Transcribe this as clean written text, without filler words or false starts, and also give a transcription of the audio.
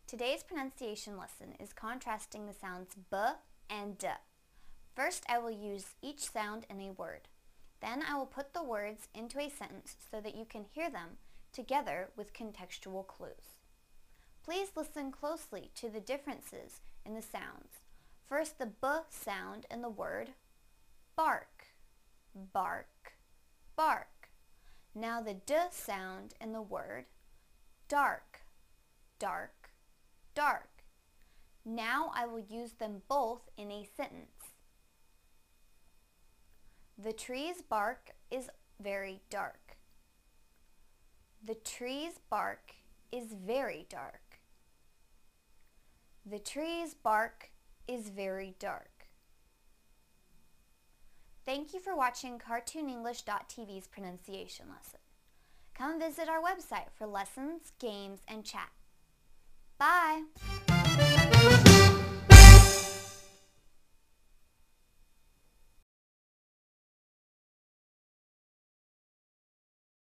Today's pronunciation lesson is contrasting the sounds b and d. First, I will use each sound in a word. Then I will put the words into a sentence so that you can hear them together with contextual clues. Please listen closely to the differences in the sounds. First, the b sound in the word bark, bark, bark. Now the d sound in the word dark, dark, dark. Now I will use them both in a sentence. The tree's bark is very dark. The tree's bark is very dark. The tree's bark is very dark. Thank you for watching CartoonEnglish.tv's pronunciation lesson. Come visit our website for lessons, games, and chat. Bye!